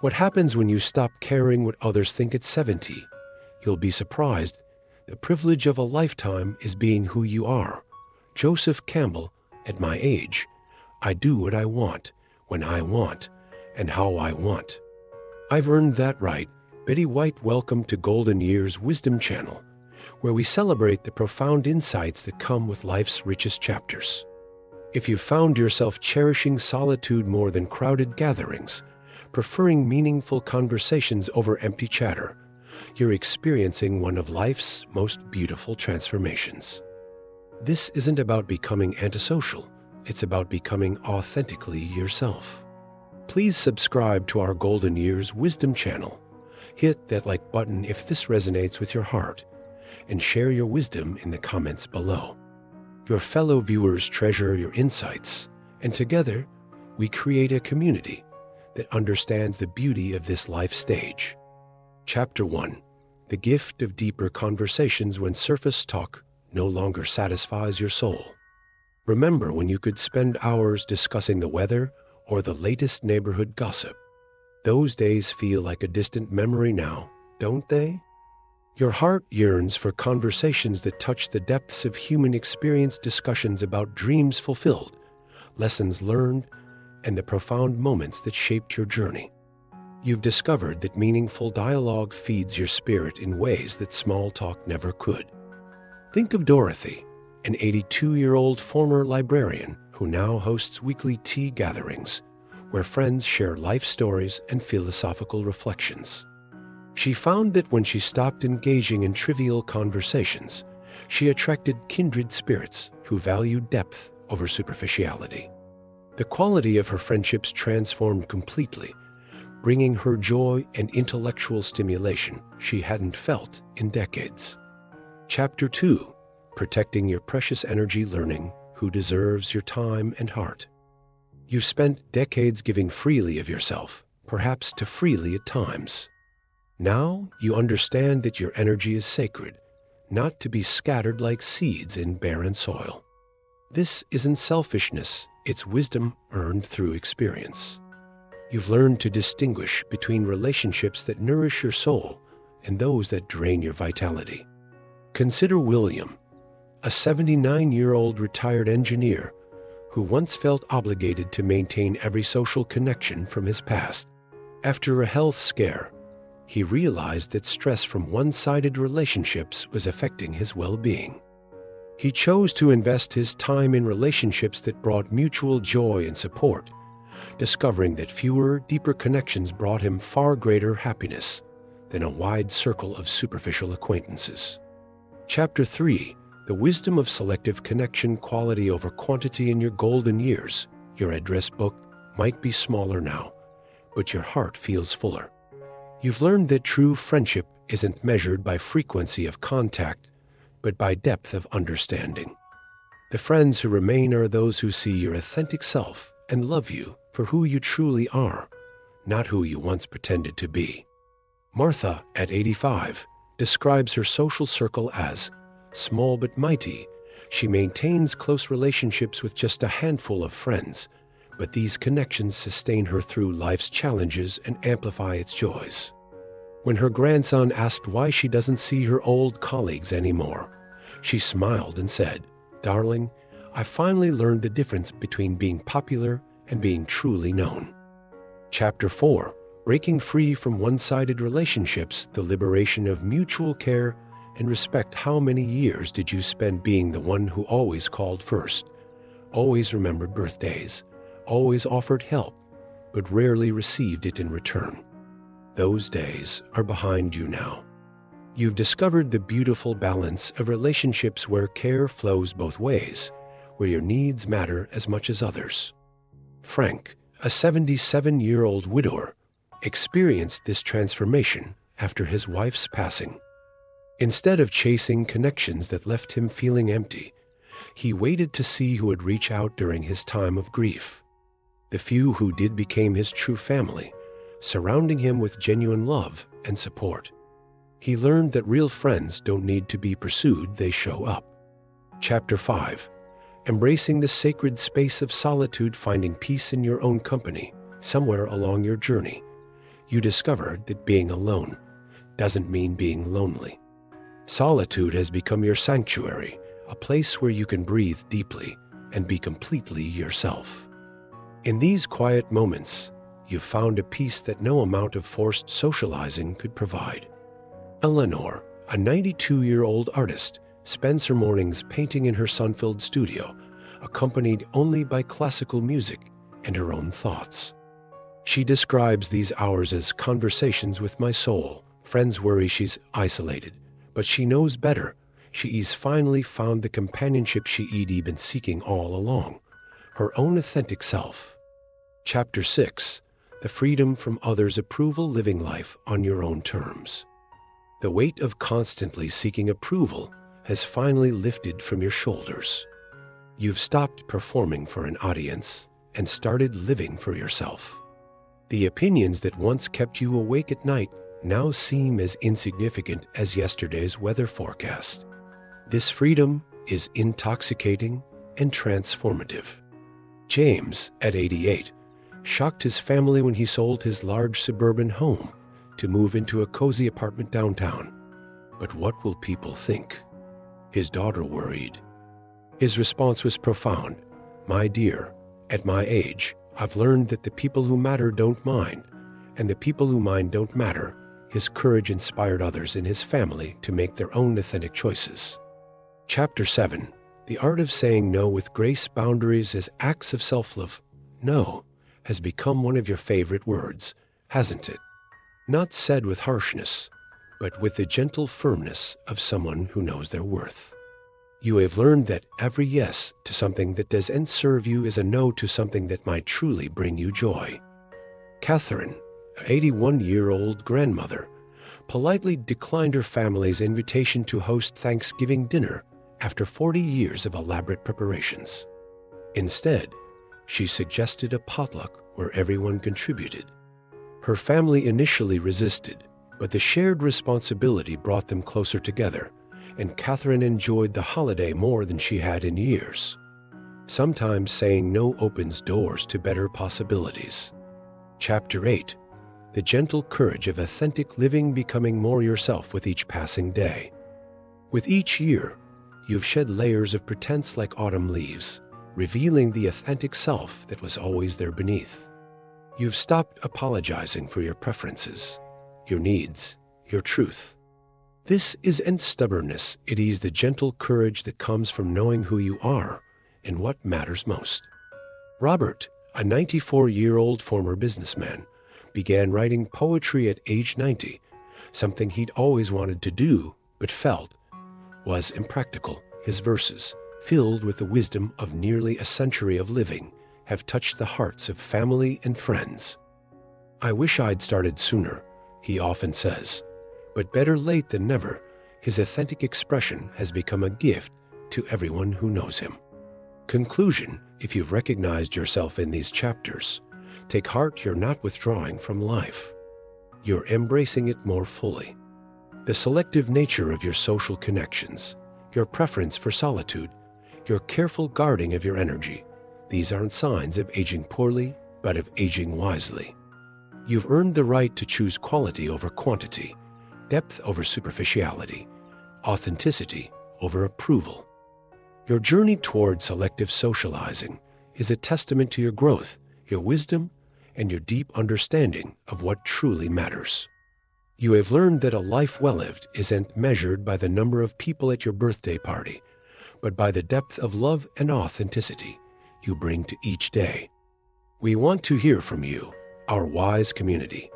What happens when you stop caring what others think at 70? You'll be surprised. The privilege of a lifetime is being who you are. Joseph Campbell, at my age, I do what I want, when I want, and how I want. I've earned that right. Betty White, welcome to Golden Years Wisdom Channel, where we celebrate the profound insights that come with life's richest chapters. If you've found yourself cherishing solitude more than crowded gatherings, preferring meaningful conversations over empty chatter, you're experiencing one of life's most beautiful transformations. This isn't about becoming antisocial. It's about becoming authentically yourself. Please subscribe to our Golden Years Wisdom Channel. Hit that like button if this resonates with your heart, and share your wisdom in the comments below. Your fellow viewers treasure your insights, and together we create a community that understands the beauty of this life stage. Chapter 1. The gift of deeper conversations when surface talk no longer satisfies your soul. Remember when you could spend hours discussing the weather or the latest neighborhood gossip? Those days feel like a distant memory now, don't they? Your heart yearns for conversations that touch the depths of human experience, discussions about dreams fulfilled, lessons learned, and the profound moments that shaped your journey. You've discovered that meaningful dialogue feeds your spirit in ways that small talk never could. Think of Dorothy, an 82-year-old former librarian who now hosts weekly tea gatherings where friends share life stories and philosophical reflections. She found that when she stopped engaging in trivial conversations, she attracted kindred spirits who valued depth over superficiality. The quality of her friendships transformed completely, bringing her joy and intellectual stimulation she hadn't felt in decades. Chapter 2. Protecting your precious energy, learning who deserves your time and heart. You've spent decades giving freely of yourself, perhaps too freely at times. Now you understand that your energy is sacred, not to be scattered like seeds in barren soil. This isn't selfishness, it's wisdom earned through experience. You've learned to distinguish between relationships that nourish your soul and those that drain your vitality. Consider William, a 79-year-old retired engineer who once felt obligated to maintain every social connection from his past. After a health scare, he realized that stress from one-sided relationships was affecting his well-being. He chose to invest his time in relationships that brought mutual joy and support, discovering that fewer, deeper connections brought him far greater happiness than a wide circle of superficial acquaintances. Chapter 3. The wisdom of selective connection, quality over quantity in your golden years. Your address book might be smaller now, but your heart feels fuller. You've learned that true friendship isn't measured by frequency of contact, but by depth of understanding. The friends who remain are those who see your authentic self and love you for who you truly are, not who you once pretended to be. Martha, at 85, describes her social circle as small but mighty. She maintains close relationships with just a handful of friends, but these connections sustain her through life's challenges and amplify its joys. When her grandson asked why she doesn't see her old colleagues anymore, she smiled and said, "Darling, I finally learned the difference between being popular and being truly known." Chapter 4. Breaking free from one-sided relationships, the liberation of mutual care and respect. How many years did you spend being the one who always called first, always remembered birthdays, always offered help, but rarely received it in return? Those days are behind you now. You've discovered the beautiful balance of relationships where care flows both ways, where your needs matter as much as others. Frank, a 77-year-old widower, experienced this transformation after his wife's passing. Instead of chasing connections that left him feeling empty, he waited to see who would reach out during his time of grief. The few who did became his true family, surrounding him with genuine love and support. He learned that real friends don't need to be pursued, they show up. Chapter 5. Embracing the sacred space of solitude, finding peace in your own company. Somewhere along your journey, you discovered that being alone doesn't mean being lonely. Solitude has become your sanctuary, a place where you can breathe deeply and be completely yourself. In these quiet moments, you've found a peace that no amount of forced socializing could provide. Eleanor, a 92-year-old artist, spends her mornings painting in her sun-filled studio, accompanied only by classical music and her own thoughts. She describes these hours as conversations with my soul. Friends worry she's isolated, but she knows better. She's finally found the companionship she'd been seeking all along, her own authentic self. Chapter 6. The freedom from others' approval, living life on your own terms. The weight of constantly seeking approval has finally lifted from your shoulders. You've stopped performing for an audience and started living for yourself. The opinions that once kept you awake at night now seem as insignificant as yesterday's weather forecast. This freedom is intoxicating and transformative. James, at 88, shocked his family when he sold his large suburban home to move into a cozy apartment downtown. But what will people think? His daughter worried. His response was profound. My dear, at my age, I've learned that the people who matter don't mind, and the people who mind don't matter. His courage inspired others in his family to make their own authentic choices. Chapter 7. The art of saying no with grace. Boundaries as acts of self-love. No has become one of your favorite words, hasn't it? Not said with harshness, but with the gentle firmness of someone who knows their worth. You have learned that every yes to something that doesn't serve you is a no to something that might truly bring you joy. Catherine, an 81-year-old grandmother, politely declined her family's invitation to host Thanksgiving dinner after 40 years of elaborate preparations. Instead, she suggested a potluck where everyone contributed. Her family initially resisted, but the shared responsibility brought them closer together, and Catherine enjoyed the holiday more than she had in years. Sometimes saying no opens doors to better possibilities. Chapter 8. The gentle courage of authentic living, becoming more yourself with each passing day. With each year, you've shed layers of pretense like autumn leaves, revealing the authentic self that was always there beneath. You've stopped apologizing for your preferences, your needs, your truth. This isn't stubbornness, it is the gentle courage that comes from knowing who you are and what matters most. Robert, a 94-year-old former businessman, began writing poetry at age 90, something he'd always wanted to do but felt was impractical. His verses, filled with the wisdom of nearly a century of living, have touched the hearts of family and friends. I wish I'd started sooner, he often says. But better late than never. His authentic expression has become a gift to everyone who knows him. Conclusion. If you've recognized yourself in these chapters, take heart. You're not withdrawing from life. You're embracing it more fully. The selective nature of your social connections, your preference for solitude, your careful guarding of your energy, these aren't signs of aging poorly, but of aging wisely. You've earned the right to choose quality over quantity, depth over superficiality, authenticity over approval. Your journey toward selective socializing is a testament to your growth, your wisdom, and your deep understanding of what truly matters. You have learned that a life well lived isn't measured by the number of people at your birthday party, but by the depth of love and authenticity you bring to each day. We want to hear from you, our wise community.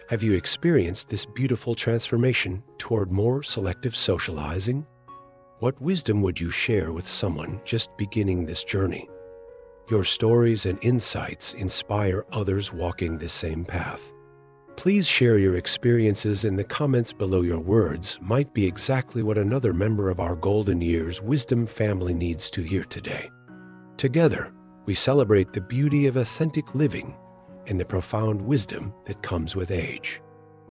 Have you experienced this beautiful transformation toward more selective socializing? What wisdom would you share with someone just beginning this journey? Your stories and insights inspire others walking this same path. Please share your experiences in the comments below. Your words might be exactly what another member of our Golden Years Wisdom family needs to hear today. Together, we celebrate the beauty of authentic living and the profound wisdom that comes with age.